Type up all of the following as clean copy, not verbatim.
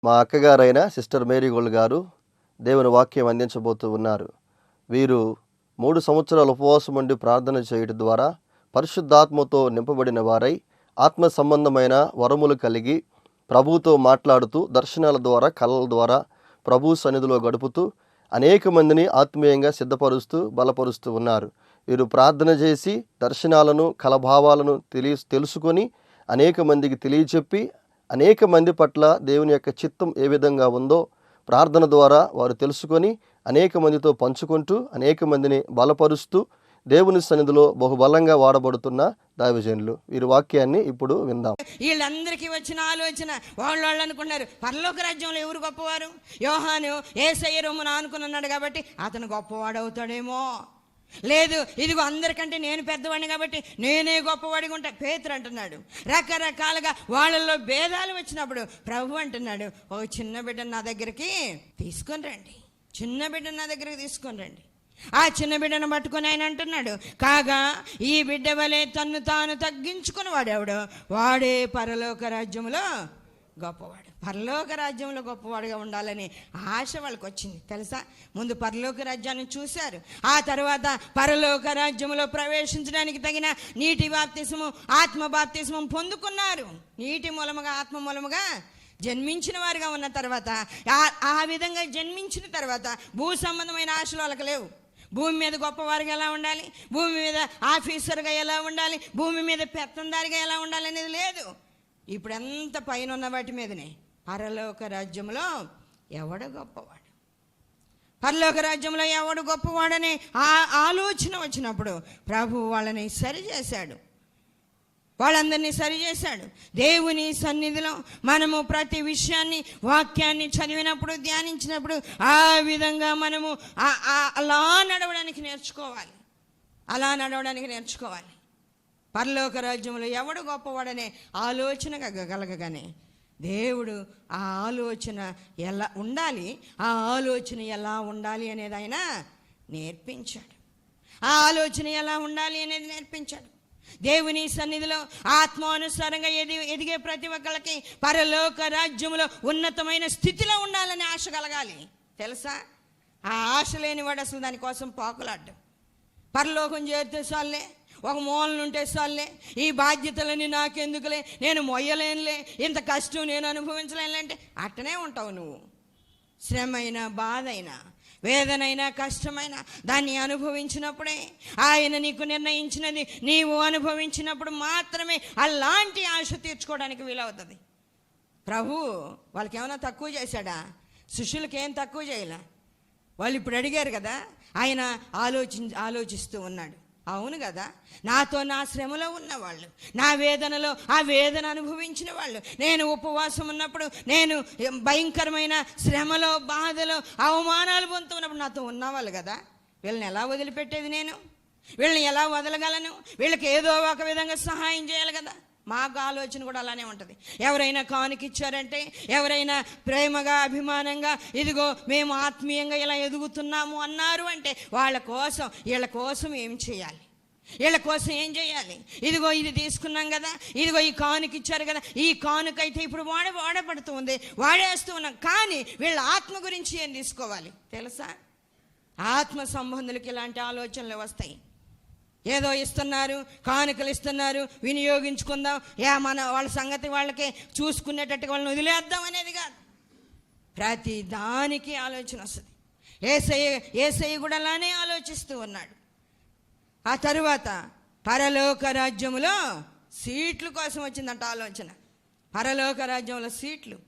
మా అక్కగారైన sister Mary gold గారు దేవుని వాక్యం అందించబోతూ ఉన్నారు. వీరు 3 సంవత్సరాలు ఉపవాసం ఉండి ప్రార్థన చేయడం ద్వారా పరిశుద్ధాత్మతో నింపబడిన వారై ఆత్మ సంబంధమైన వరములు కలిగి ప్రభువుతో మాట్లాడుతూ దర్శనాల ద్వారా కళల ద్వారా ప్రభు సన్నిధిలో గడుపుతూ అనేక మందిని ఆత్మీయంగా సిద్ధపరుస్తూ బలపరుస్తూ ఉన్నారు. వీరు ప్రార్థన చేసి దర్శనాలను కలభావాలను తెలుసుకొని అనేక మందికి తెలియచెప్పి అనేక మంది పట్ల దేవుని యొక్క చిత్తం ఏ విధంగా ఉందో ప్రార్థన ద్వారా వారు తెలుసుకొని అనేక మందితో పంచుకుంటూ అనేక మందిని బలపరుస్తూ దేవుని సన్నిధిలో బహుబలంగా వాడబడుతున్న దైవజనులు. వీరి వాక్యాన్ని ఇప్పుడు విందాం. వీళ్ళందరికీ వచ్చిన ఆలోచన వాళ్ళు అనుకున్నారు, పరలోక రాజ్యంలో ఎవరు గొప్పవారు? యోహాను యేసయ్య రొమ్మున ఆనుకున్నాడు కాబట్టి అతను గొప్పవాడు అవుతాడేమో. లేదు, ఇదిగో అందరికంటే నేను పెద్దవాడిని కాబట్టి నేనే గొప్పవాడిగా ఉంటా. పేతురు అంటున్నాడు. రకరకాలుగా వాళ్ళల్లో భేదాలు వచ్చినప్పుడు ప్రభు అంటున్నాడు, ఓ చిన్న బిడ్డను నా దగ్గరికి తీసుకొని రండి, చిన్న బిడ్డను నా దగ్గరికి తీసుకొని రండి. ఆ చిన్న బిడ్డను పట్టుకొని ఆయన అంటున్నాడు, కాగా ఈ బిడ్డ వలె తన్ను తాను తగ్గించుకుని వాడేవాడు వాడే పరలోక రాజ్యంలో గొప్పవాడు. పరలోక రాజ్యంలో గొప్పవాడుగా ఉండాలని ఆశ వాళ్ళకి వచ్చింది తెలుసా. ముందు పరలోక రాజ్యాన్ని చూశారు, ఆ తర్వాత పరలోక రాజ్యంలో ప్రవేశించడానికి తగిన నీటి బాప్తిసము ఆత్మ బాప్తిసమం పొందుకున్నారు. నీటి మూలముగా ఆత్మ మూలముగా జన్మించిన వారుగా ఉన్న తర్వాత ఆ విధంగా జన్మించిన తర్వాత భూ సంబంధమైన ఆశలు వాళ్ళకి లేవు. భూమి మీద గొప్పవారుగా ఎలా ఉండాలి, భూమి మీద ఆఫీసర్గా ఎలా ఉండాలి, భూమి మీద పెత్తందారిగా ఎలా ఉండాలి అనేది లేదు. ఇప్పుడు ఎంత పైన ఉన్న వాటి మీదనే పరలోక రాజ్యంలో ఎవడు గొప్పవాడు, పరలోక రాజ్యంలో ఎవడు గొప్పవాడనే ఆలోచన వచ్చినప్పుడు ప్రభు వాళ్ళని సరిచేశాడు, వాళ్ళందరినీ సరిచేశాడు. దేవుని సన్నిధిలో మనము ప్రతి విషయాన్ని వాక్యాన్ని చదివినప్పుడు ధ్యానించినప్పుడు ఆ విధంగా మనము అలా నడవడానికి నేర్చుకోవాలి, అలా నడవడానికి నేర్చుకోవాలి. పరలోక రాజ్యంలో ఎవడు గొప్పవాడనే ఆలోచన కలగగానే దేవుడు ఆ ఆలోచన ఎలా ఉండాలి, ఆ ఆలోచన ఎలా ఉండాలి అనేది ఆయన నేర్పించాడు. ఆ ఆలోచన ఎలా ఉండాలి అనేది నేర్పించాడు. దేవుని సన్నిధిలో ఆత్మానుసారంగా ఎదిగే ప్రతి ఒక్కళ్ళకి పరలోక రాజ్యంలో ఉన్నతమైన స్థితిలో ఉండాలని ఆశ కలగాలి తెలుసా. ఆ ఆశ లేనివాడు అసలు దానికోసం పాకులాడ్డు. పరలోకం చేరితే చాలే, ఒక మూలన ఉంటే చాలే, ఈ బాధ్యతలని నాకెందుకులే, నేను మొయ్యలేనులే, ఇంత కష్టం నేను అనుభవించలేనులే అంటే అట్టనే ఉంటావు నువ్వు. శ్రమైనా బాధైనా వేదనైనా కష్టమైన దాన్ని అనుభవించినప్పుడే, ఆయన నీకు నిర్ణయించినది నీవు అనుభవించినప్పుడు మాత్రమే అలాంటి ఆశ తీర్చుకోవడానికి వీలవుతుంది. ప్రభు వాళ్ళకి ఏమైనా తక్కువ చేశాడా? శిష్యులకి ఏం తక్కువ చేయలే. వాళ్ళు ఇప్పుడు అడిగారు కదా, ఆయన ఆలోచిస్తూ ఉన్నాడు. అవును కదా, నాతో నా శ్రమలో ఉన్నవాళ్ళు, నా వేదనలో ఆ వేదన అనుభవించిన వాళ్ళు, నేను ఉపవాసం ఉన్నప్పుడు, నేను భయంకరమైన శ్రమలో బాధలో అవమానాలు పొందుతున్నప్పుడు నాతో ఉన్నవాళ్ళు కదా. వీళ్ళని ఎలా వదిలిపెట్టేది నేను? వీళ్ళని ఎలా వదలగలను? వీళ్ళకి ఏదో ఒక విధంగా సహాయం చేయాలి కదా. మాకు ఆలోచన కూడా అలానే ఉంటుంది. ఎవరైనా కానుకిచ్చారంటే, ఎవరైనా ప్రేమగా అభిమానంగా ఇదిగో మేము ఆత్మీయంగా ఇలా ఎదుగుతున్నాము అన్నారు అంటే వీళ్ళ కోసం ఏం చేయాలి, వీళ్ళ కోసం ఏం చేయాలి? ఇదిగో ఇది తీసుకున్నాం కదా, ఇదిగో ఈ కానుకిచ్చారు కదా, ఈ కానుకైతే ఇప్పుడు వాడబడుతూ ఉంది, వాడేస్తూ ఉన్నాం, కానీ వీళ్ళ ఆత్మ గురించి ఏం తీసుకోవాలి తెలుసా. ఆత్మ సంబంధులకి ఇలాంటి ఆలోచనలు వస్తాయి. ఏదో ఇస్తున్నారు, కానుకలు ఇస్తున్నారు, వినియోగించుకుందాం, వాళ్ళ సంగతి వాళ్ళకే చూసుకునేటట్టుగా వాళ్ళని వదిలేద్దాం అనేది కాదు. ప్రతి దానికి ఆలోచన వస్తుంది. యేసయ్య కూడా అలానే ఆలోచిస్తూ ఉన్నాడు. ఆ తరువాత పరలోక రాజ్యంలో సీట్ల కోసం వచ్చిందంట ఆలోచన. పరలోక రాజ్యంలో సీట్లు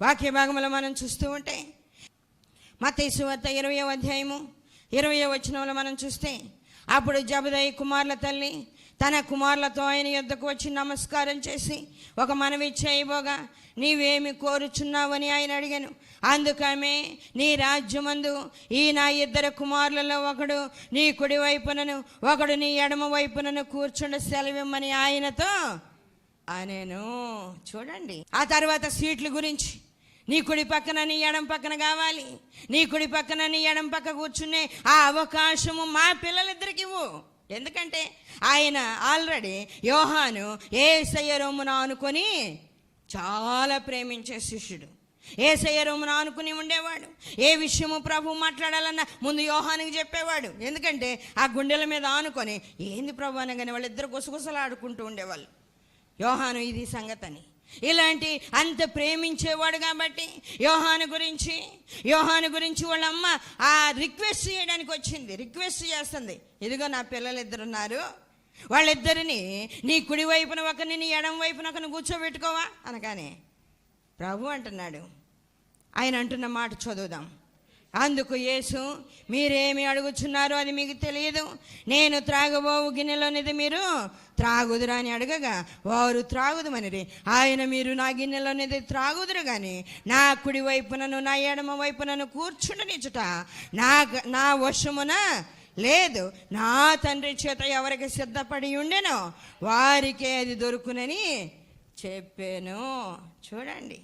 వాక్య భాగంలో మనం చూస్తూ ఉంటే మత్తయి సువార్త 20వ అధ్యాయము 20వ వచనంలో మనం చూస్తే, అప్పుడు జబదయి కుమారుల తల్లి తన కుమారులతో ఆయన యొద్దకు వచ్చి నమస్కారం చేసి ఒక మనవి చేయబోగా, నీవేమి కోరుచున్నావని ఆయన అడిగాను. అందుకమే, నీ రాజ్యమందు ఈ నా 2 కుమారులలో ఒకడు నీ కుడి వైపునను ఒకడు నీ ఎడమ వైపునను కూర్చుండ సెలవిమ్మని ఆయనతో అనేను. చూడండి, ఆ తర్వాత సీట్ల గురించి, నీ కుడి పక్కన నీ ఎడం పక్కన కావాలి, నీ కుడి పక్కన నీ ఎడం పక్క కూర్చునే ఆ అవకాశము మా పిల్లలిద్దరికి ఇవ్వు. ఎందుకంటే ఆయన ఆల్రెడీ యోహాను యేసయ్య రొమ్మున ఆనుకొని చాలా ప్రేమించే శిష్యుడు. యేసయ్య రొమ్మున ఆనుకుని ఉండేవాడు. ఏ విషయము ప్రభు మాట్లాడాలన్నా ముందు యోహానికి చెప్పేవాడు. ఎందుకంటే ఆ గుండెల మీద ఆనుకొని ఏంది ప్రభు అనగానే వాళ్ళిద్దరు గుసగుసలాడుకుంటూ ఉండేవాళ్ళు. యోహాను ఇది సంగతని ఇలాంటి అంత ప్రేమించేవాడు కాబట్టి యోహాను గురించి వాళ్ళ అమ్మ ఆ రిక్వెస్ట్ చేయడానికి వచ్చింది. రిక్వెస్ట్ చేస్తుంది, ఇదిగో నా పిల్లలు ఇద్దరు ఉన్నారు, వాళ్ళిద్దరిని నీ కుడి వైపున ఒకరిని నీ ఎడం వైపున ఒకరిని కూర్చోబెట్టుకోవా అనగానే ప్రభు అంటున్నాడు, ఆయన అంటున్న మాట చదువుదాం. అందుకు యేసు, మీరేమి అడుగుచున్నారో అది మీకు తెలియదు. నేను త్రాగబోవు గిన్నెలోనిది మీరు త్రాగుదురా అని అడగగా వారు త్రాగుదుమనిరి. ఆయన, మీరు నా గిన్నెలోనిది త్రాగుదురు కానీ నా కుడి వైపునను నా ఎడమ వైపునను కూర్చుండనిచ్చుట నా వశమున లేదు. నా తండ్రి చేత ఎవరికి సిద్ధపడి ఉండెనో వారికే అది దొరుకునని చెప్పాను. చూడండి,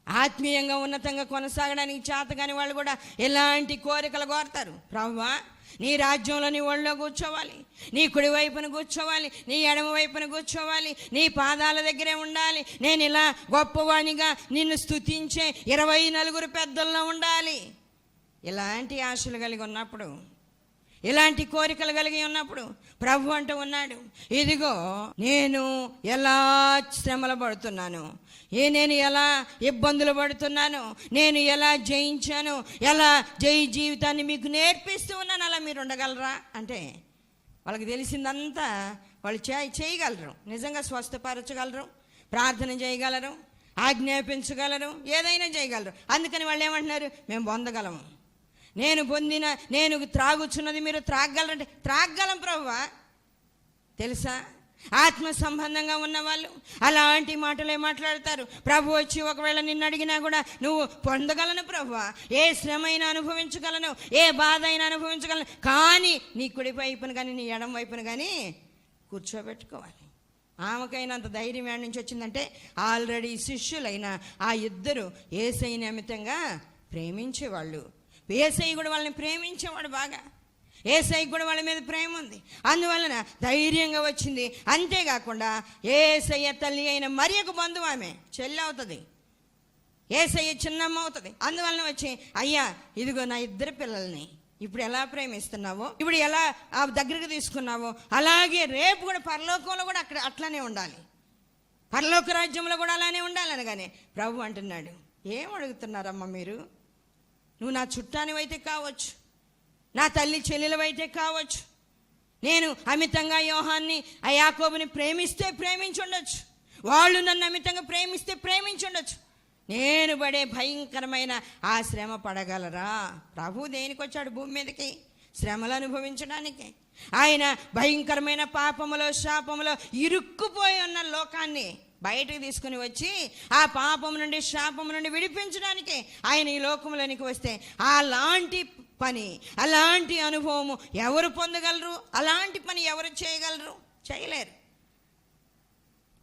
ఆత్మీయంగా ఉన్నతంగా కొనసాగడానికి చేతగాని వాళ్ళు కూడా ఎలాంటి కోరికలు కోరతారు. ప్రభువా, నీ రాజ్యంలో నీ ఒళ్ళో కూర్చోవాలి, నీ కుడి వైపున కూర్చోవాలి, నీ ఎడమ వైపున కూర్చోవాలి, నీ పాదాల దగ్గరే ఉండాలి, నేను ఇలా గొప్పవాణిగా నిన్ను స్తుతించే 24 పెద్దల్లో ఉండాలి. ఇలాంటి ఆశలు కలిగి ఉన్నప్పుడు, ఇలాంటి కోరికలు కలిగి ఉన్నప్పుడు ప్రభు అంటూ ఉన్నాడు, ఇదిగో నేను ఎలా శ్రమలు పడుతున్నాను, నేను ఎలా ఇబ్బందులు పడుతున్నాను, నేను ఎలా జయించాను, ఎలా జీవితాన్ని మీకు నేర్పిస్తూ ఉన్నాను, అలా మీరు ఉండగలరా అంటే వాళ్ళకి తెలిసిందంతా వాళ్ళు చేయగలరు. నిజంగా స్వస్థపరచగలరు, ప్రార్థన చేయగలరు, ఆజ్ఞాపించగలరు, ఏదైనా చేయగలరు. అందుకని వాళ్ళు ఏమంటున్నారు, మేము పొందగలము, నేను త్రాగుచున్నది మీరు త్రాగలరంటే త్రాగలం ప్రభువా. తెలుసా, ఆత్మ సంబంధంగా ఉన్నవాళ్ళు అలాంటి మాటలే మాట్లాడతారు. ప్రభు వచ్చి ఒకవేళ నిన్ను అడిగినా కూడా నువ్వు పొందగలను ప్రభువా, ఏ శ్రమ అయినా అనుభవించగలను, ఏ బాధ అయినా అనుభవించగలను, కానీ నీ కుడి వైపున కానీ నీ ఎడం వైపున కానీ కూర్చోబెట్టుకోవాలి. ఆమెకైనంత ధైర్యం ఏడు నుంచి వచ్చిందంటే ఆల్రెడీ శిష్యులైన ఆ ఇద్దరు యేసయ్య నిమిత్తంగా ప్రేమించేవాళ్ళు. యేసయ్య కూడా వాళ్ళని ప్రేమించేవాడు బాగా. యేసయ్యకి కూడా వాళ్ళ మీద ప్రేమ ఉంది, అందువలన ధైర్యంగా వచ్చింది. అంతేకాకుండా యేసయ్య తల్లి అయిన మరియకు బంధువు, ఆమె చెల్లి అవుతుంది, యేసయ్య చిన్నమ్మ అవుతుంది. అందువలన వచ్చి, అయ్యా ఇదిగో నా 2 పిల్లల్ని ఇప్పుడు ఎలా ప్రేమిస్తున్నావో, ఇప్పుడు ఎలా ఆ దగ్గరికి తీసుకున్నావో, అలాగే రేపు కూడా పరలోకంలో కూడా అట్లానే ఉండాలి, పరలోక రాజ్యంలో కూడా అలానే ఉండాలి అనగానే ప్రభు అంటున్నాడు, ఏం అడుగుతున్నారమ్మా మీరు? నువ్వు నా చుట్టానివైతే కావచ్చు, నా తల్లి చెల్లెలవైతే కావచ్చు, నేను అమితంగా యోహాన్ని ఆ యాకోబుని ప్రేమిస్తే ప్రేమించుండొచ్చు, వాళ్ళు నన్ను అమితంగా ప్రేమిస్తే ప్రేమించుండొచ్చు, నేను పడే భయంకరమైన ఆ శ్రమ పడగలరా? ప్రభు దేనికి వచ్చాడు భూమి మీదకి? శ్రమలు అనుభవించడానికి. ఆయన భయంకరమైన పాపములో శాపములో ఇరుక్కుపోయి ఉన్న లోకాన్ని బయటకు తీసుకుని వచ్చి ఆ పాపం నుండి శాపం నుండి విడిపించడానికి ఆయన ఈ లోకంలోనికి వస్తే అలాంటి పని, అలాంటి అనుభవము ఎవరు పొందగలరు? అలాంటి పని ఎవరు చేయగలరు? చేయలేరు.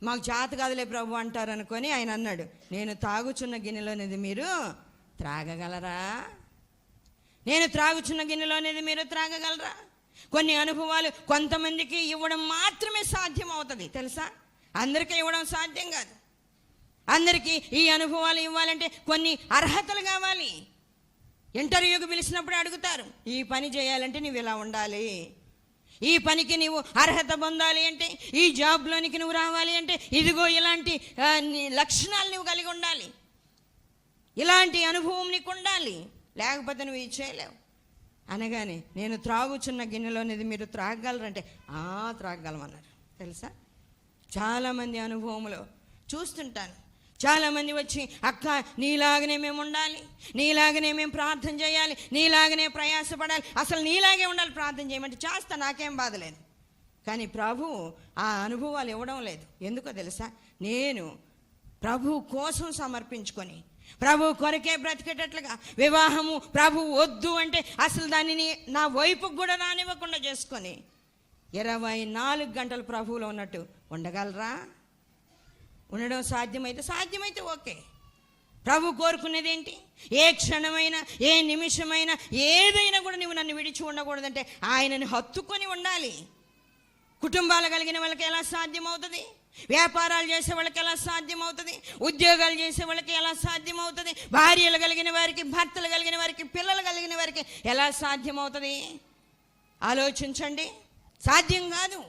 మాకు చేత కాదులే ప్రభు అంటారు అనుకొని ఆయన అన్నాడు, నేను తాగుచున్న గిన్నెలోనిది మీరు త్రాగగలరా? నేను త్రాగుచున్న గిన్నెలోనిది మీరు త్రాగగలరా? కొన్ని అనుభవాలు కొంతమందికి ఇవ్వడం మాత్రమే సాధ్యం అవుతుంది, తెలుసా? అందరికీ ఇవ్వడం సాధ్యం కాదు. అందరికీ ఈ అనుభవాలు ఇవ్వాలంటే కొన్ని అర్హతలు కావాలి. ఇంటర్వ్యూకి పిలిచినప్పుడు అడుగుతారు, ఈ పని చేయాలంటే నువ్వు ఇలా ఉండాలి, ఈ పనికి నువ్వు అర్హత పొందాలి అంటే, ఈ జాబ్లోనికి నువ్వు రావాలి అంటే ఇదిగో ఇలాంటి లక్షణాలు నువ్వు కలిగి ఉండాలి, ఇలాంటి అనుభవం నీకు ఉండాలి, లేకపోతే నువ్వు ఇది చేయలేవు అనగానే నేను త్రాగుచున్న గిన్నెలోనిది మీరు త్రాగలరంటే త్రాగలమన్నారు. తెలుసా, చాలామంది అనుభవంలో చూస్తుంటాను, చాలామంది వచ్చి అక్క నీలాగనే మేము ఉండాలి, నీలాగనే మేము ప్రార్థన చేయాలి, నీలాగనే ప్రయాసపడాలి, అసలు నీలాగే ఉండాలి, ప్రార్థన చేయమంటే చేస్తా, నాకేం బాధ లేదు. కానీ ప్రభు ఆ అనుభవాలు ఇవ్వడం లేదు. ఎందుకో తెలుసా, నేను ప్రభు కోసం సమర్పించుకొని ప్రభు కొరకే బ్రతికేటట్లుగా, వివాహము ప్రభు వద్దు అంటే అసలు దానిని నా వైపుకు కూడా రానివ్వకుండా చేసుకొని 24 గంటలు ప్రభువులో ఉన్నట్టు ఉండగలరా? ఉండడం సాధ్యమైతే ఓకే. ప్రభు కోరుకునేది ఏంటి? ఏ క్షణమైనా, ఏ నిమిషమైనా, ఏదైనా కూడా నువ్వు నన్ను విడిచి ఉండకూడదంటే ఆయనని హత్తుకొని ఉండాలి. కుటుంబాలు కలిగిన వాళ్ళకి ఎలా సాధ్యమవుతుంది? వ్యాపారాలు చేసే వాళ్ళకి ఎలా సాధ్యమవుతుంది? ఉద్యోగాలు చేసే వాళ్ళకి ఎలా సాధ్యమవుతుంది? భార్యలు కలిగిన వారికి, భర్తలు కలిగిన వారికి, పిల్లలు కలిగిన వారికి ఎలా సాధ్యమవుతుంది? ఆలోచించండి. సాధ్యం కాదు.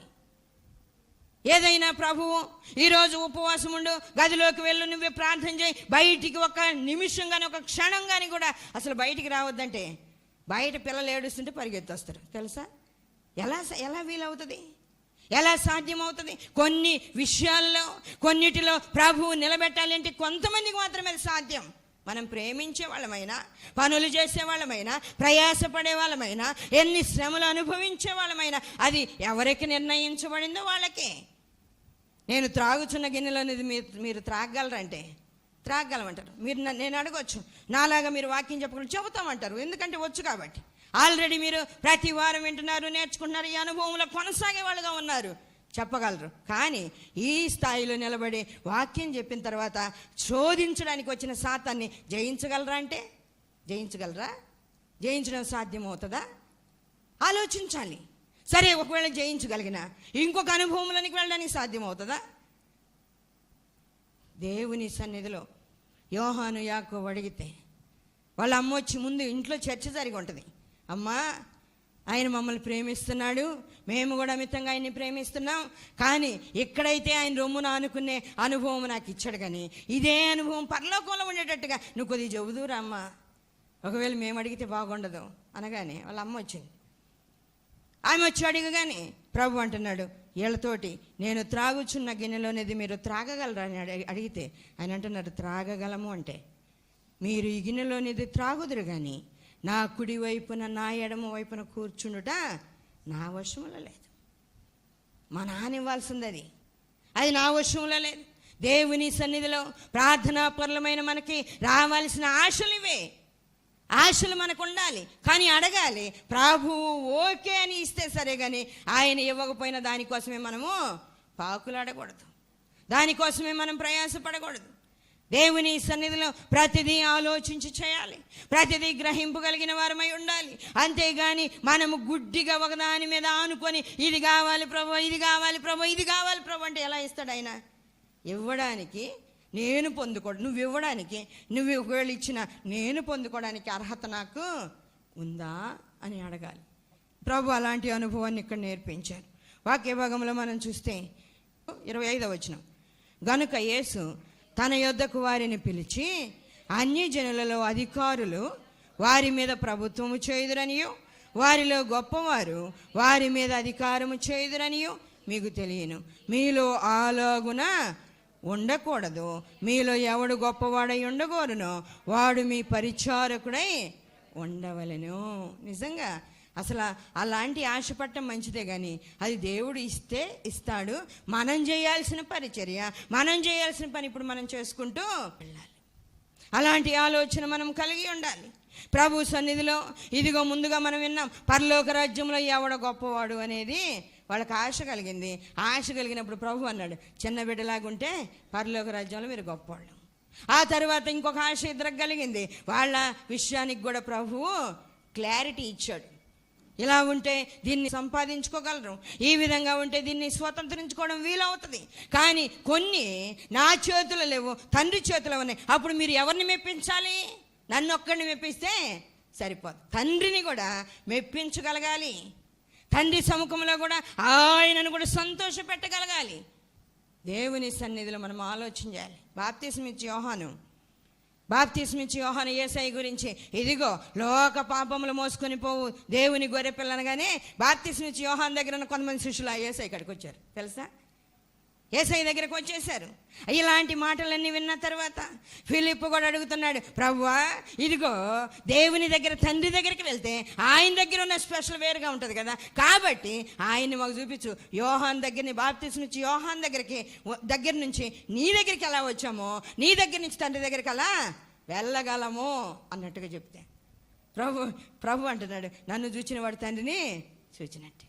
ఏదైనా ప్రభువు ఈరోజు ఉపవాసం ఉండు, గదిలోకి వెళ్ళు, నువ్వే ప్రార్థన చేయి, బయటికి ఒక నిమిషం కానీ ఒక క్షణం కానీ కూడా అసలు బయటికి రావద్దంటే బయట పిల్లలు ఏడుస్తుంటే పరిగెత్తొస్తారు తెలుసా? ఎలా వీలవుతుంది? ఎలా సాధ్యమవుతుంది? కొన్ని విషయాల్లో కొన్నిటిలో ప్రభువు నిలబెట్టాలంటే కొంతమందికి మాత్రమే సాధ్యం. మనం ప్రేమించే వాళ్ళమైనా, పనులు చేసే వాళ్ళమైనా, ప్రయాసపడే వాళ్ళమైనా, ఎన్ని శ్రమలు అనుభవించే వాళ్ళమైనా అది ఎవరికి నిర్ణయించబడిందో వాళ్ళకే. నేను త్రాగుచున్న గిన్నెలోనిది మీరు త్రాగలరంటే త్రాగలమంటారు. నేను అడగొచ్చు, నాలాగా మీరు వాక్యం చెప్పకుండా చెబుతామంటారు, ఎందుకంటే వచ్చు కాబట్టి. ఆల్రెడీ మీరు ప్రతి వారం వింటున్నారు, నేర్చుకుంటున్నారు, ఈ అనుభవంలో కొనసాగే వాళ్ళుగా ఉన్నారు, చెప్పగలరు. కానీ ఈ స్థాయిలో నిలబడి వాక్యం చెప్పిన తర్వాత శోధించడానికి వచ్చిన సాతాన్ని జయించగలరా అంటే జయించగలరా? జయించడం సాధ్యమవుతుందా? ఆలోచించాలి. సరే, ఒకవేళ జయించగలిగిన ఇంకొక అనుభవంలోనికి వెళ్ళడానికి సాధ్యమవుతుందా? దేవుని సన్నిధిలో యోహాను, యాకోబు అడిగితే వాళ్ళ అమ్మ వచ్చి ముందు ఇంట్లో చర్చ జరిగి ఉంటుంది. అమ్మా, ఆయన మమ్మల్ని ప్రేమిస్తున్నాడు, మేము కూడా మితంగా ఆయన్ని ప్రేమిస్తున్నాం, కానీ ఎక్కడైతే ఆయన రొమ్మున అనుకునే అనుభవం నాకు ఇచ్చాడు, కానీ ఇదే అనుభవం పరలోకంలో ఉండేటట్టుగా నువ్వు కొద్దిగా చెబుదురా అమ్మ, ఒకవేళ మేము అడిగితే బాగుండదు అనగానే వాళ్ళ అమ్మ వచ్చింది. ఆమె వచ్చి అడిగగానే ప్రభు అంటున్నాడు వీళ్ళతోటి, నేను త్రాగుచున్న గిన్నెలోనేది మీరు త్రాగగలరా అని అడిగితే ఆయన అంటున్నారు, త్రాగగలము అంటే మీరు ఈ గిన్నెలోనేది త్రాగుదురు, కానీ నా కుడి వైపున నా ఎడమ వైపున కూర్చుండుట నా వశంలో లేదు. మా నాన్న ఇవ్వాల్సింది అది నా వశంలో లేదు. దేవుని సన్నిధిలో ప్రార్థనాపరులమైన మనకి రావాల్సిన ఆశలు ఇవే. ఆశలు మనకు ఉండాలి, కానీ అడగాలి. ప్రభువు ఓకే అని ఇస్తే సరే, కానీ ఆయన ఇవ్వకపోయినా దానికోసమే మనము పాకులాడకూడదు, దానికోసమే మనం ప్రయాసపడకూడదు. దేవుని సన్నిధిలో ప్రతిదీ ఆలోచించి చేయాలి, ప్రతిదీ గ్రహింపగలిగిన వారమై ఉండాలి. అంతేగాని మనము గుడ్డిగా ఒకదాని మీద ఆనుకొని ఇది కావాలి ప్రభు, ఇది కావాలి ప్రభు, ఇది కావాలి ప్రభు అంటే ఎలా ఇస్తాడు ఆయన? ఇవ్వడానికి నేను పొందుకోవడం, నువ్వు ఇవ్వడానికి, నువ్వు ఒకవేళ ఇచ్చిన నేను పొందుకోవడానికి అర్హత నాకు ఉందా అని అడగాలి. ప్రభు అలాంటి అనుభవాన్ని ఇక్కడ నేర్పించారు. వాక్య భాగంలో మనం చూస్తే 25వ వచనం, గనుక యేసు తన యొద్దకు వారిని పిలిచి, అన్యజనులలో అధికారులు వారి మీద ప్రభుత్వము చేయుదురనియు, వారిలో గొప్పవారు వారి మీద అధికారము చేయుదురనియు మీకు తెలియను. మీలో అలాగున ఉండకూడదు. మీలో ఎవడు గొప్పవాడై ఉండగోరునో వాడు మీ పరిచారకుడై ఉండవలెను. నిజంగా అసలు అలాంటి ఆశ పట్టడం మంచిదే, కానీ అది దేవుడు ఇస్తే ఇస్తాడు. మనం చేయాల్సిన పరిచర్య, మనం చేయాల్సిన పని ఇప్పుడు మనం చేసుకుంటూ వెళ్ళాలి. అలాంటి ఆలోచన మనం కలిగి ఉండాలి. ప్రభు సన్నిధిలో ఇదిగో ముందుగా మనం విన్నాం, పరలోక రాజ్యంలో ఎవడ గొప్పవాడు అనేది వాళ్ళకి ఆశ కలిగింది. ఆశ కలిగినప్పుడు ప్రభు అన్నాడు, చిన్న బిడ్డలాగుంటే పరలోక రాజ్యంలో మీరు గొప్పవాళ్ళు. ఆ తర్వాత ఇంకొక ఆశ ఇద్దరికి కలిగింది. వాళ్ళ విషయానికి కూడా ప్రభువు క్లారిటీ ఇచ్చాడు. ఇలా ఉంటే దీన్ని సంపాదించుకోగలరు, ఈ విధంగా ఉంటే దీన్ని స్వతంత్రించుకోవడం వీలవుతుంది, కానీ కొన్ని నా చేతులు లేవు, తండ్రి చేతులు ఉన్నాయి. అప్పుడు మీరు ఎవరిని మెప్పించాలి? నన్ను ఒక్కడిని మెప్పిస్తే సరిపోదు, తండ్రిని కూడా మెప్పించగలగాలి. తండ్రి సముఖంలో కూడా ఆయనను కూడా సంతోష పెట్టగలగాలి. దేవుని సన్నిధిలో మనం ఆలోచన చేయాలి. బాప్తిస్మిచ్చి యోహాను యేసయ్య గురించి, ఇదిగో లోక పాపములు మోసుకొని పోవు దేవుని గొర్రె పిల్లనగానే బాప్తిస్మిచ్చి యోహాను దగ్గర ఉన్న కొంతమంది శిష్యులు యేసయ్య ఇక్కడికి వచ్చారు తెలుసా? యేసయ్య దగ్గరకు వచ్చేసారు. ఇలాంటి మాటలన్నీ విన్న తర్వాత ఫిలిప్పు కూడా అడుగుతున్నాడు, ప్రభువా ఇదిగో దేవుని దగ్గర తండ్రి దగ్గరికి వెళ్తే ఆయన దగ్గర ఉన్న స్పెషల్ వేరుగా ఉంటుంది కదా, కాబట్టి ఆయన్ని మాకు చూపించు. యోహాన్ దగ్గరని బాప్తిస్మిచ్చి యోహాన్ దగ్గర నుంచి నీ దగ్గరికి ఎలా వచ్చామో, నీ దగ్గర నుంచి తండ్రి దగ్గరికి అలా వెళ్ళగలము అన్నట్టుగా చెప్తే ప్రభు అంటున్నాడు, నన్ను చూచిన వాడు తండ్రిని చూచినట్టే.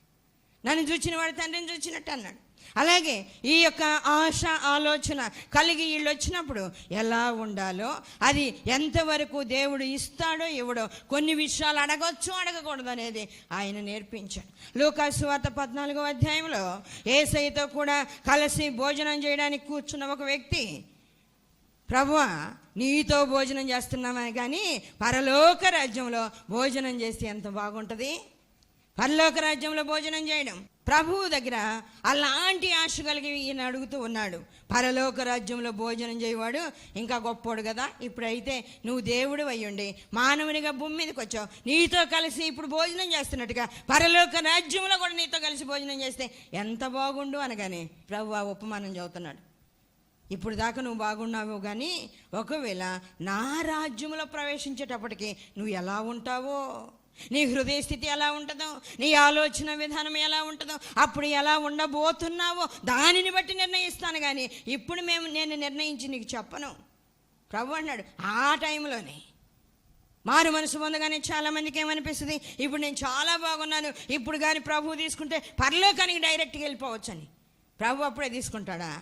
నన్ను చూచిన వాడు తండ్రిని చూచినట్టు అన్నాడు. అలాగే ఈ యొక్క ఆశ ఆలోచన కలిగి వీళ్ళు వచ్చినప్పుడు ఎలా ఉండాలో, అది ఎంతవరకు దేవుడు ఇస్తాడో ఇవ్వడో, కొన్ని విషయాలు అడగొచ్చు అడగకూడదు అనేది ఆయన నేర్పించాడు. లూకాసు సువార్త 14వ అధ్యాయంలో యేసయ్యతో కూడా కలిసి భోజనం చేయడానికి కూర్చున్న ఒక వ్యక్తి, ప్రభువా నీతో భోజనం చేస్తున్నామే కానీ పరలోక రాజ్యంలో భోజనం చేస్తే ఎంత బాగుంటుంది. పరలోక రాజ్యంలో భోజనం చేయడం ప్రభువు దగ్గర అలాంటి ఆశ కలిగి ఈయన అడుగుతూ ఉన్నాడు. పరలోక రాజ్యంలో భోజనం చేయవాడు ఇంకా గొప్పోడు కదా. ఇప్పుడైతే నువ్వు దేవుడు అయ్యుండి మానవునిగా భూమి మీదకి వచ్చావు, నీతో కలిసి ఇప్పుడు భోజనం చేస్తున్నట్టుగా పరలోక రాజ్యంలో కూడా నీతో కలిసి భోజనం చేస్తే ఎంత బాగుండు అనగానే ప్రభు ఆ ఉపమానం చదువుతున్నాడు. ఇప్పుడు దాకా నువ్వు బాగున్నావు కానీ ఒకవేళ నా రాజ్యంలో ప్రవేశించేటప్పటికి నువ్వు ఎలా ఉంటావో, నీ హృదయ స్థితి ఎలా ఉంటుందో, నీ ఆలోచన విధానం ఎలా ఉంటుందో, అప్పుడు ఎలా ఉండబోతున్నావో దానిని బట్టి నిర్ణయిస్తాను కానీ ఇప్పుడు నేను నిర్ణయించి నీకు చెప్పను ప్రభు అన్నాడు. ఆ టైంలోనే మారు మనసు పొందగానే చాలామందికి ఏమనిపిస్తుంది, ఇప్పుడు నేను చాలా బాగున్నాను, ఇప్పుడు కానీ ప్రభు తీసుకుంటే పరలోకానికి డైరెక్ట్గా వెళ్ళిపోవచ్చని. ప్రభు అప్పుడే తీసుకుంటాడా?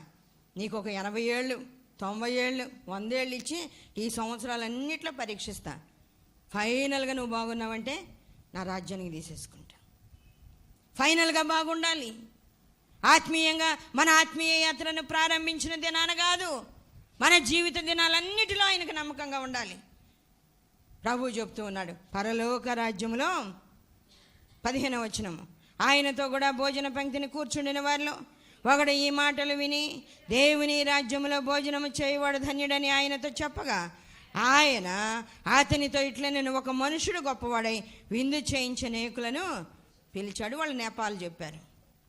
నీకు ఒక 80 ఏళ్ళు 90 ఏళ్ళు 100 ఏళ్ళు ఇచ్చి ఈ సంవత్సరాలన్నిట్లో పరీక్షిస్తా, ఫైనల్గా నువ్వు బాగున్నావంటే నా రాజ్యానికి తీసేసుకుంటా. ఫైనల్గా బాగుండాలి. ఆత్మీయంగా మన ఆత్మీయ యాత్రను ప్రారంభించిన దినాన కాదు, మన జీవిత దినాలన్నిటిలో ఆయనకు నమ్మకంగా ఉండాలి. ప్రభు చెప్తూ ఉన్నాడు పరలోక రాజ్యంలో 15వ వచనము, ఆయనతో కూడా భోజన పంక్తిని కూర్చుండిన వారిలో ఒకడు ఈ మాటలు విని దేవుని రాజ్యంలో భోజనము చేయవాడు ధన్యుడని ఆయనతో చెప్పగా ఆయన అతనితో ఇట్లా నేను ఒక మనుషుడు గొప్పవాడై విందు చేయించే అనేకులను పిలిచాడు. వాళ్ళు నెపాలు చెప్పారు.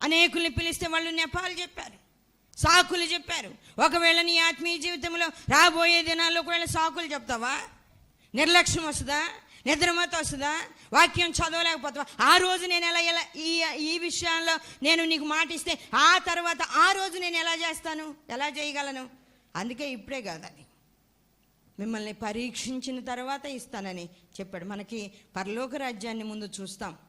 అనేకుల్ని పిలిస్తే వాళ్ళు నెపాలు చెప్పారు, సాకులు చెప్పారు. ఒకవేళ నీ ఆత్మీయ జీవితంలో రాబోయే దినాల్లో ఒకవేళ సాకులు చెప్తావా, నిర్లక్ష్యం వస్తుందా, నిద్రమత వస్తుందా, వాక్యం చదవలేకపోతావా, ఆ రోజు నేను ఎలా ఈ విషయాల్లో నేను నీకు మాటిస్తే ఆ తర్వాత ఆ రోజు నేను ఎలా చేస్తాను, ఎలా చేయగలను. అందుకే ఇప్పుడే కాదు, అది మిమ్మల్ని పరీక్షించిన తర్వాత ఇస్తానని చెప్పాడు. మనకి పరలోక రాజ్యాన్ని ముందు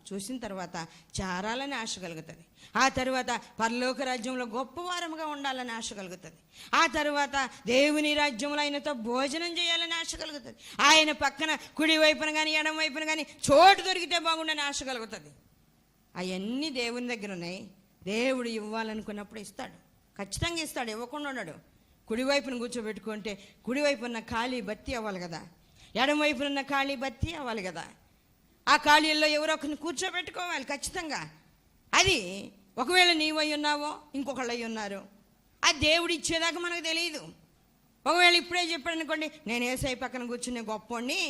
చూసిన తర్వాత చారాలని ఆశ కలుగుతుంది. ఆ తర్వాత పరలోక రాజ్యంలో గొప్పవారముగా ఉండాలని ఆశ కలుగుతుంది. ఆ తర్వాత దేవుని రాజ్యంలో ఆయనతో భోజనం చేయాలని ఆశ కలుగుతుంది. ఆయన పక్కన కుడి వైపున కానీ ఎడమ వైపున కానీ చోటు దొరికితే బాగుండని ఆశ కలుగుతుంది. అవన్నీ దేవుని దగ్గర ఉన్నాయి. దేవుడు ఇవ్వాలనుకున్నప్పుడు ఇస్తాడు, ఖచ్చితంగా ఇస్తాడు, ఇవ్వకుండా ఉన్నాడు. కుడివైపున కూర్చోబెట్టుకుంటే కుడివైపున్న ఖాళీ బత్తి అవ్వాలి కదా, ఎడమవైపునున్న ఖాళీ బత్తి అవ్వాలి కదా. ఆ ఖాళీల్లో ఎవరో ఒకరిని కూర్చోబెట్టుకోవాలి ఖచ్చితంగా. అది ఒకవేళ నీవై ఉన్నావో ఇంకొకళ్ళు అయి ఉన్నారు, అది దేవుడు ఇచ్చేదాకా మనకు తెలియదు. ఒకవేళ ఇప్పుడే చెప్పాడు అనుకోండి, నేను యేసయ్య పక్కన కూర్చునే గొప్పోడిని,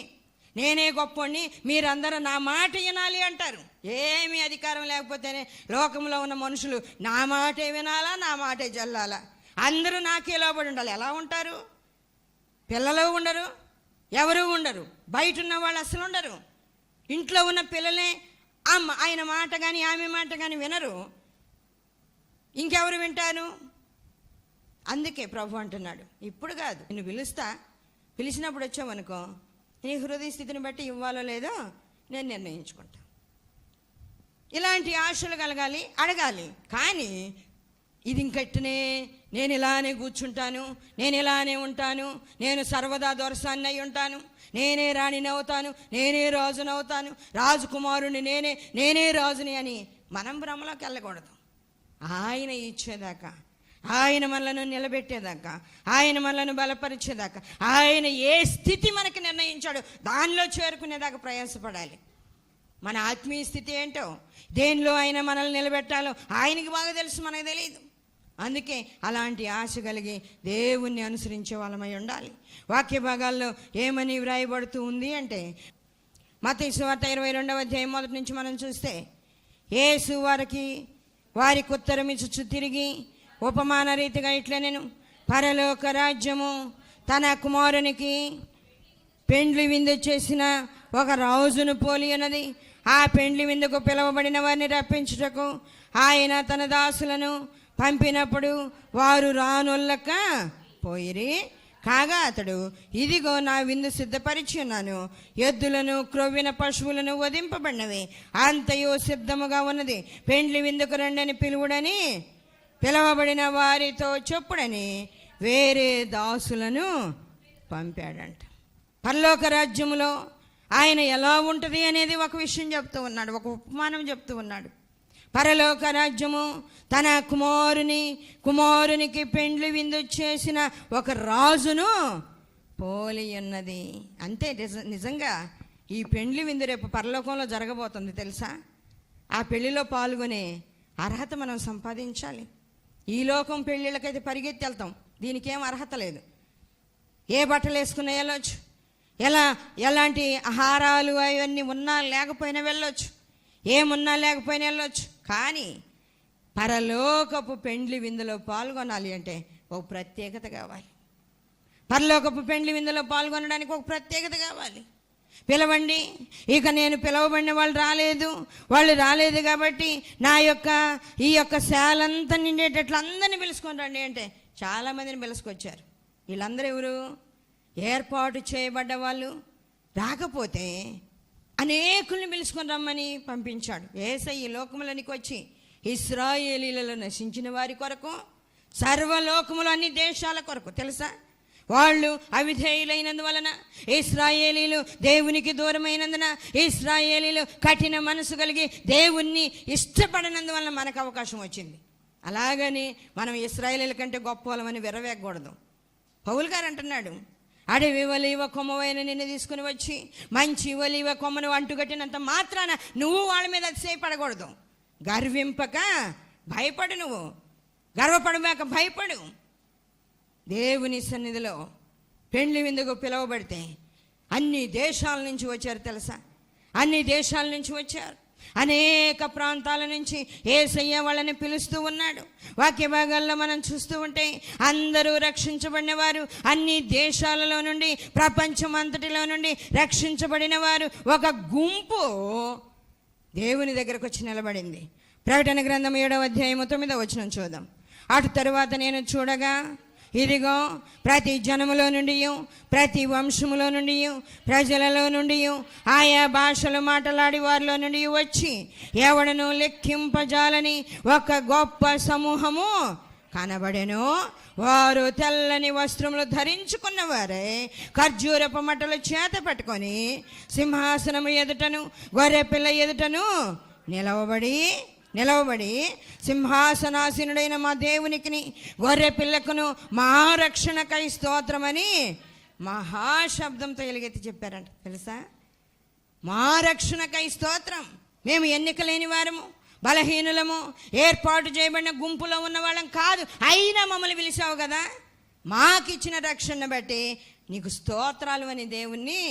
నేనే గొప్పోడిని, మీరందరూ నా మాట వినాలి అంటారు. ఏమీ అధికారం లేకపోతేనే లోకంలో ఉన్న మనుషులు నా మాటే వినాలా, నా మాటే జల్లాలా, అందరూ నాకే లోబడి ఉండాలి. ఎలా ఉంటారు? పిల్లలు ఉండరు, ఎవరు ఉండరు, బయట ఉన్న వాళ్ళు అసలు ఉండరు. ఇంట్లో ఉన్న పిల్లలే ఆయన మాట కానీ ఆమె మాట కానీ వినరు, ఇంకెవరు వింటారు? అందుకే ప్రభు అంటున్నాడు, ఇప్పుడు కాదు, నిన్ను పిలిచినప్పుడు వచ్చావనుకో, నీ హృదయ స్థితిని బట్టి ఇవ్వాలో లేదో నేను నిర్ణయించుకుంటా. ఇలాంటి ఆశలు కలగాలి, అడగాలి. కానీ ఇది ఇంకట్నే నేను ఇలానే కూర్చుంటాను, నేను ఇలానే ఉంటాను, నేను సర్వదా దొరసాన్ని అయి ఉంటాను, నేనే రాణిని అవుతాను, నేనే రాజుని అవుతాను, రాజకుమారుని నేనే రాజుని అని మనం భ్రమలోకి వెళ్ళకూడదు. ఆయన ఇచ్చేదాకా, ఆయన మనలను నిలబెట్టేదాకా, ఆయన మనలను బలపరిచేదాకా, ఆయన ఏ స్థితి మనకు నిర్ణయించాడో దానిలో చేరుకునేదాకా ప్రయాసపడాలి. మన ఆత్మీయ స్థితి ఏంటో, దేనిలో ఆయన మనల్ని నిలబెట్టాలో ఆయనకి బాగా తెలుసు, మనకు తెలియదు. అందుకే అలాంటి ఆశ కలిగి దేవుణ్ణి అనుసరించే వాళ్ళమై ఉండాలి. వాక్య భాగాల్లో ఏమని వ్రాయబడుతూ ఉంది అంటే, మత్తయి సువార్త 22వ అధ్యాయం మొదటి నుంచి మనం చూస్తే, యేసు వారికి ఉత్తరం ఇచ్చుచు తిరిగి ఉపమాన రీతిగా ఇట్లా నేను పరలోక రాజ్యము తన కుమారునికి పెండ్లి విందు చేసిన ఒక రాజును పోలి ఉన్నది. ఆ పెండ్లి విందుకు పిలువబడిన వారిని రప్పించుటకు ఆయన తన దాసులను పంపినప్పుడు వారు రానొల్లక పోయిరి. కాగా అతడు, ఇదిగో నా విందు సిద్ధపరిచి ఉన్నాను, ఎద్దులను క్రొవ్విన పశువులను వధింపబడినవి, అంతయు సిద్ధముగా ఉన్నది, పెండ్లి విందుకు రండని పిలువుడని పిలవబడిన వారితో చెప్పుడని వేరే దాసులను పంపాడంట. పరలోక రాజ్యములో ఆయన ఎలా ఉంటుంది అనేది ఒక విషయం చెప్తూ ఉన్నాడు, ఒక ఉపమానం చెప్తూ ఉన్నాడు. పరలోక రాజ్యము తన కుమారునికి పెండ్లి విందు చేసిన ఒక రాజును పోలి ఉన్నది. అంతే, నిజంగా ఈ పెండ్లి విందు రేపు పరలోకంలో జరగబోతుంది తెలుసా. ఆ పెళ్లిలో పాల్గొనే అర్హత మనం సంపాదించాలి. ఈ లోకం పెళ్ళిళ్ళకైతే పరిగెత్తి వెళ్తాం, దీనికి ఏం అర్హత లేదు. ఏ బట్టలు వేసుకున్నా వెళ్ళొచ్చు, ఎలాంటి ఆహారాలు అవన్నీ ఉన్నా లేకపోయినా వెళ్ళొచ్చు, ఏమున్నా లేకపోయినా వెళ్ళొచ్చు. కానీ పరలోకపు పెండ్లి విందులో పాల్గొనాలి అంటే ఒక ప్రత్యేకత కావాలి. పరలోకపు పెండ్లి విందులో పాల్గొనడానికి ఒక ప్రత్యేకత కావాలి. పిలవండి, ఇక నేను పిలవబడిన వాళ్ళు రాలేదు కాబట్టి ఈ యొక్క శాలంతా నిండేటట్లు అందరినీ పిలుచుకొని రండి అంటే చాలామందిని పిలుచుకొచ్చారు. వీళ్ళందరూ ఎవరు? ఏర్పాటు చేయబడ్డ వాళ్ళు. రాకపోతే అనేకుల్ని పిలుచుకొని రమ్మని పంపించాడు. యేసయ్య ఈ లోకములోనికి వచ్చి ఇశ్రాయేలీలలో నశించిన వారి కొరకు, సర్వలోకములు అన్ని దేశాల కొరకు. తెలుసా, వాళ్ళు అవిధేయులైనందువలన, ఇశ్రాయేలీలు దేవునికి దూరమైనందున, ఇశ్రాయేలీలు కఠిన మనసు కలిగి దేవుణ్ణి ఇష్టపడనందువలన మనకు అవకాశం వచ్చింది. అలాగని మనం ఇశ్రాయేలీల కంటే గొప్ప వాళ్ళమని విరవేయకూడదు. పౌలు గారు అంటున్నాడు, అడవి ఒలీవ కొమ్మవైన నిన్ను తీసుకుని వచ్చి మంచి ఒలీవ కొమ్మను అంటుగట్టినంత మాత్రాన నువ్వు వాళ్ళ మీద అతిశయపడకూడదు. గర్వింపక భయపడు, నువ్వు గర్వపడమాక భయపడు. దేవుని సన్నిధిలో పెండ్లి విందుకు పిలువబడితే అన్ని దేశాల నుంచి వచ్చారు తెలుసా. అన్ని దేశాల నుంచి వచ్చారు, అనేక ప్రాంతాల నుంచి యేసయ్య వాళ్ళని పిలుస్తూ ఉన్నాడు. వాక్య భాగాల్లో మనం చూస్తూ ఉంటే అందరూ రక్షించబడిన వారు, అన్ని దేశాలలో నుండి, ప్రపంచం అంతటిలో నుండి రక్షించబడిన వారు ఒక గుంపు దేవుని దగ్గరకు వచ్చి నిలబడింది. ప్రకటన గ్రంథం 7వ అధ్యాయం 9వ వచనం చూద్దాం. అటు తరువాత నేను చూడగా, ఇదిగో ప్రతి జనములో నుండి, ప్రతి వంశములో నుండి, ప్రజలలో నుండి, ఆయా భాషలు మాట్లాడి వారిలో నుండి వచ్చి ఎవడను లెక్కింపజాలని ఒక గొప్ప సమూహము కనబడెను. వారు తెల్లని వస్త్రములు ధరించుకున్న వారే ఖర్జూరపు మట్టలు చేత పట్టుకొని సింహాసనము ఎదుటను గొర్రెపిల్ల ఎదుటను నిలవబడి సింహాసనాసీనుడైన మా దేవునికి గొర్రె పిల్లకును మా రక్షణకై స్తోత్రమని మహాశబ్దంతో ఎలుగెత్తి చెప్పారంట. తెలుసా, మా రక్షణకై స్తోత్రం. మేము ఎన్నిక లేని వారము, బలహీనులము, ఏర్పాటు చేయబడిన గుంపులో ఉన్న వాళ్ళం కాదు, అయినా మమ్మల్ని పిలిచావు కదా, మాకిచ్చిన రక్షణ బట్టి నీకు స్తోత్రాలు అని దేవుణ్ణి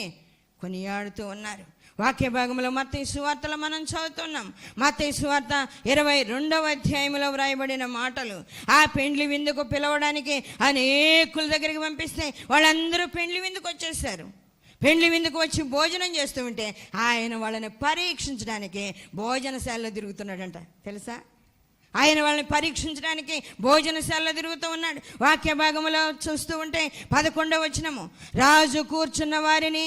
కొనియాడుతూ ఉన్నారు. వాక్య భాగంలో మత్తయి సువార్తలో మనం చదువుతున్నాం. మత్తయి సువార్త 22వ అధ్యాయంలో వ్రాయబడిన మాటలు. ఆ పెండ్లి విందుకు పిలవడానికి అనేకుల దగ్గరికి పంపిస్తే వాళ్ళందరూ పెండ్లి విందుకు వచ్చేసారు. పెండ్లి విందుకు వచ్చి భోజనం చేస్తూ ఉంటే ఆయన వాళ్ళని పరీక్షించడానికి భోజనశాలలో తిరుగుతున్నాడంట. తెలుసా, ఆయన వాళ్ళని పరీక్షించడానికి భోజనశాలలో తిరుగుతూ ఉన్నాడు. వాక్య భాగంలో చూస్తూ ఉంటే 11వ వచనము, రాజు కూర్చున్న వారిని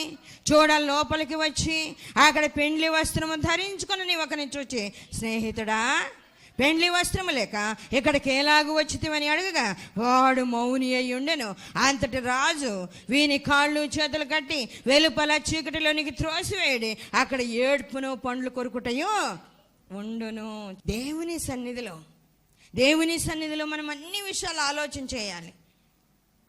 చూడ లోపలికి వచ్చి అక్కడ పెండ్లి వస్త్రము ధరించుకుని ఒకరిని చూచి, స్నేహితుడా, పెండ్లి వస్త్రము లేక ఇక్కడికి ఎలాగూ వచ్చితివని అడగగా వాడు మౌని అయి ఉండెను. అంతటి రాజు వీని కాళ్ళు చేతులు కట్టి వెలుపల చీకటిలోనికి త్రోసివేయడి, అక్కడ ఏడ్పును పండ్లు కొరుకుటయు ఉండును. దేవుని సన్నిధిలో మనం అన్ని విషయాలు ఆలోచన చేయాలి.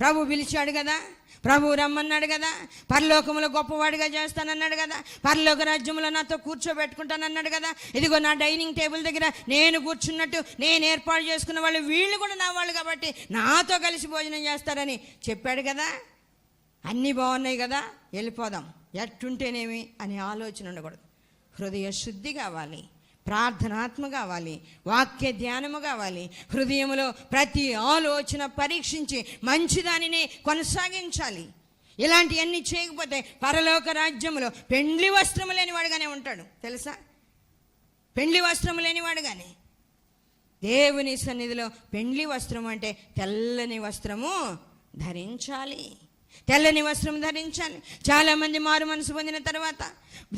ప్రభు పిలిచాడు కదా, ప్రభు రమ్మన్నాడు కదా, పరలోకములో గొప్పవాడిగా చేస్తానన్నాడు కదా, పరలోక రాజ్యంలో నాతో కూర్చోబెట్టుకుంటానన్నాడు కదా, ఇదిగో నా డైనింగ్ టేబుల్ దగ్గర నేను కూర్చున్నట్టు నేను ఏర్పాటు చేసుకున్న వాళ్ళు వీళ్ళు కూడా నా వాళ్ళు కాబట్టి నాతో కలిసి భోజనం చేస్తారని చెప్పాడు కదా. అన్నీ బాగున్నాయి కదా, వెళ్ళిపోదాం, ఎట్టుంటేనేమి అని ఆలోచన ఉండకూడదు. హృదయ శుద్ధి కావాలి, ప్రార్థనాత్మ కావాలి, వాక్య ధ్యానము కావాలి. హృదయంలో ప్రతి ఆలోచన పరీక్షించి మంచిదానినే కొనసాగించాలి. ఇలాంటివన్నీ చేయకపోతే పరలోక రాజ్యంలో పెండ్లి వస్త్రము లేనివాడుగానే ఉంటాడు. తెలుసా, పెండ్లి వస్త్రము లేనివాడుగానే. దేవుని సన్నిధిలో పెండ్లి వస్త్రం అంటే తెల్లని వస్త్రము ధరించాలి. తెల్లని వస్త్రం ధరించాలి. చాలామంది మారు మనసు పొందిన తర్వాత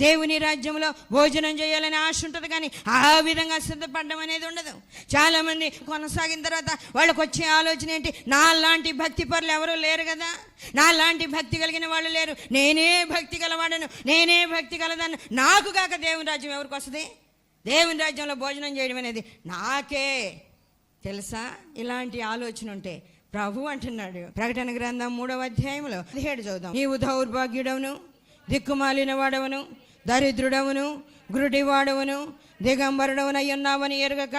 దేవుని రాజ్యంలో భోజనం చేయాలని ఆశ ఉంటుంది, కానీ ఆ విధంగా సిద్ధపడడం అనేది ఉండదు. చాలామంది కొనసాగిన తర్వాత వాళ్ళకు వచ్చే ఆలోచన ఏంటి, నా లాంటి భక్తి పరులు ఎవరూ లేరు కదా, నా లాంటి భక్తి కలిగిన వాళ్ళు లేరు, నేనే భక్తి గలవాడను, నేనే భక్తి గలదాను, నాకు కాక దేవుని రాజ్యం ఎవరికి వస్తుంది? దేవుని రాజ్యంలో భోజనం చేయడం అనేది నాకే తెలుసా? ఇలాంటి ఆలోచన ఉంటే ప్రభు అంటున్నాడు, ప్రకటన గ్రంథం 3వ అధ్యాయంలో 17 చదువుదాం. నీవు దౌర్భాగ్యుడవును, దిక్కుమాలిన వాడవను, దరిద్రుడవును, గురుడివాడవును, దిగంబరుడవునై ఉన్నావని ఎరుగక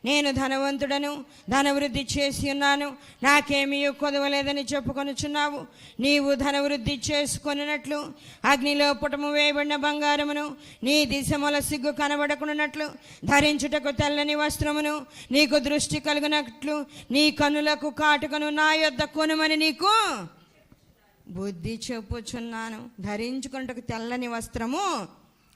నేను ధనవంతుడను, ధనవృద్ధి చేసి ఉన్నాను, నాకేమీ కొదవలేదని చెప్పుకొనుచున్నావు. నీవు ధనవృద్ధి చేసుకొనినట్లు అగ్నిలో పుటము వేయబడిన బంగారమును, నీ దిశముల సిగ్గు కనబడకున్నట్లు ధరించుటకు తెల్లని వస్త్రమును, నీకు దృష్టి కలుగునట్లు నీ కన్నులకు కాటుకను నా యొద్ద కొనుమని నీకు బుద్ధి చెప్పుచున్నాను. ధరించుకున్నటకు తెల్లని వస్త్రము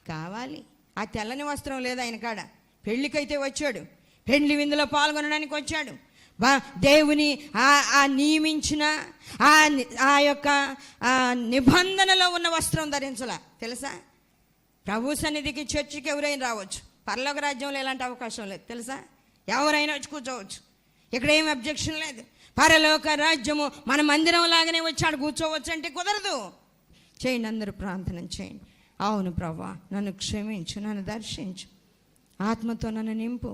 కావాలి. ఆ తెల్లని వస్త్రం లేదు ఆయన కాడ. పెళ్ళికైతే వచ్చాడు, పెళ్లి విందులో పాల్గొనడానికి వచ్చాడు. దేవుని ఆ నియమించిన ఆ యొక్క నిబంధనలో ఉన్న వస్త్రం ధరించలా తెలుసా? ప్రభు సన్నిధికి చర్చికి ఎవరైనా రావచ్చు, పరలోక రాజ్యంలో ఎలాంటి అవకాశం లేదు తెలుసా? ఎవరైనా వచ్చి కూర్చోవచ్చు, ఇక్కడ ఏం అబ్జెక్షన్ లేదు. పరలోక రాజ్యము మన మందిరం లాగానే వచ్చాడు కూర్చోవచ్చు అంటే కుదరదు. చేయండి, అందరూ ప్రార్థన చేయండి. అవును ప్రభువా, నన్ను క్షమించు, నన్ను దర్శించు, ఆత్మతో నన్ను నింపు.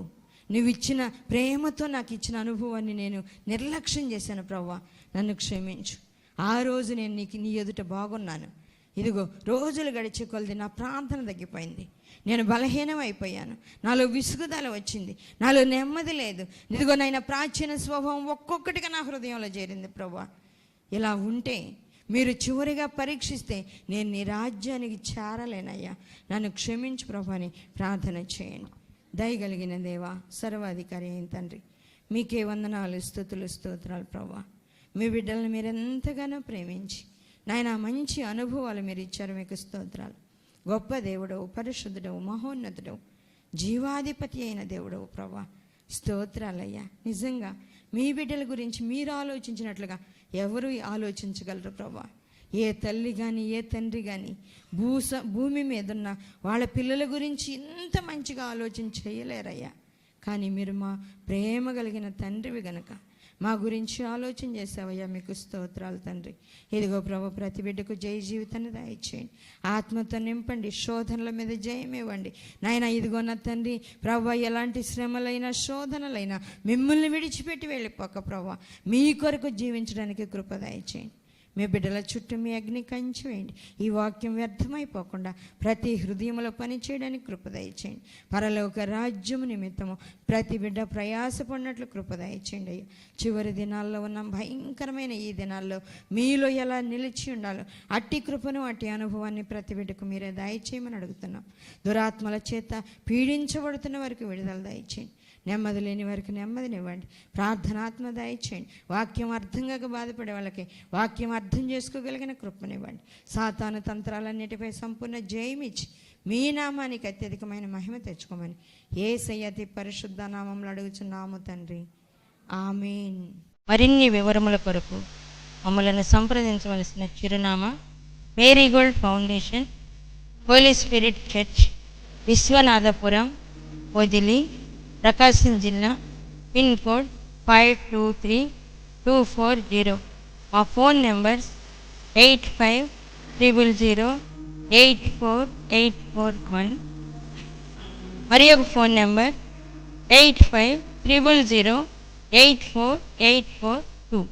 నువ్వు ఇచ్చిన ప్రేమతో నాకు ఇచ్చిన అనుభవాన్ని నేను నిర్లక్ష్యం చేశాను ప్రభువా, నన్ను క్షమించు. ఆ రోజు నేను నీ ఎదుట బాగున్నాను. ఇదిగో రోజులు గడిచే కొలది నా ప్రార్థన తగ్గిపోయింది, నేను బలహీనం అయిపోయాను, నాలో విసుగుదల వచ్చింది, నాలో నెమ్మది లేదు. ఇదిగో నాయన ప్రాచీన స్వభావం ఒక్కొక్కటిగా నా హృదయంలో చేరింది ప్రభువా. ఇలా ఉంటే మీరు చివరిగా పరీక్షిస్తే నేను నీ రాజ్యానికి చేరలేనయ్యా, నన్ను క్షమించు ప్రభు అని ప్రార్థన చేయండి. దయగలిగిన దేవా, సర్వాధికారి అయిన తండ్రి, మీకే వందనాలు, స్తుతులు, స్తోత్రాలు ప్రభువా. మీ బిడ్డలను మీరు ఎంతగానో ప్రేమించి నాయన మంచి అనుభవాలు మీరు ఇచ్చారు, మీకు స్తోత్రాలు. గొప్ప దేవుడవు, పరిశుద్ధుడవు, మహోన్నతుడవు, జీవాధిపతి అయిన దేవుడవు ప్రభువా, స్తోత్రాలయ్యా. నిజంగా మీ బిడ్డల గురించి మీరు ఆలోచించినట్లుగా ఎవరు ఆలోచించగలరు ప్రభువా? ఏ తల్లి కానీ ఏ తండ్రి కానీ భూమి మీద ఉన్న వాళ్ళ పిల్లల గురించి ఇంత మంచిగా ఆలోచన చేయలేరయ్యా. కానీ మీరు మా ప్రేమ కలిగిన తండ్రివి గనక మా గురించి ఆలోచన చేసావయ్యా, మీకు స్తోత్రాలు తండ్రి. ఇదిగో ప్రభు, ప్రతి బిడ్డకు జయ జీవితాన్ని దయచేయండి, ఆత్మతో నింపండి, శోధనల మీద జయం ఇవ్వండి నాయన. ఇదిగో నా తండ్రి ప్రభు, ఎలాంటి శ్రమలైనా శోధనలైనా మిమ్మల్ని విడిచిపెట్టి వెళ్ళిపోక ప్రభు, మీ కొరకు జీవించడానికి కృప దయచేయండి. మీ బిడ్డల చుట్టూ మీ అగ్ని కంచి వేయండి. ఈ వాక్యం వ్యర్థమైపోకుండా ప్రతి హృదయంలో పనిచేయడానికి కృప దయచేయండి. పరలోక రాజ్యము నిమిత్తము ప్రతి బిడ్డ ప్రయాసపడినట్లు కృప దయచేయండి అయ్యా. చివరి దినాల్లో ఉన్న భయంకరమైన ఈ దినాల్లో మీలో ఎలా నిలిచి ఉండాలో అట్టి కృపను, అట్టి అనుభవాన్ని ప్రతి బిడ్డకు మీరే దయచేయమని అడుగుతున్నాం. దురాత్మల చేత పీడించబడుతున్న వారికి విడుదల దయచేయండి, నెమ్మది లేని వారికి నెమ్మదినివ్వండి, ప్రార్థనాత్మ దయచేయండి. వాక్యం అర్థం కాక బాధపడే వాళ్ళకి వాక్యం అర్థం చేసుకోగలిగిన కృపనివ్వండి. సాతాను తంత్రాలన్నిటిపై సంపూర్ణ జయమిచ్చి మీ నామానికి అత్యధికమైన మహిమ తెచ్చుకోమని యేసయ్య అతి పరిశుద్ధ నామంలో అడుగుచున్నాము తండ్రి, ఆమేన్. మరిన్ని వివరముల కొరకు మమ్మలను సంప్రదించవలసిన చిరునామా Marigold Foundation, Holy Spirit Church, Vishwanathapuram, Podili, Prakasam జిల్లా, పిన్ కోడ్ 523240. మా ఫోన్ నెంబర్స్ 8500084841, మరి ఒక ఫోన్ నెంబర్ 8500084842.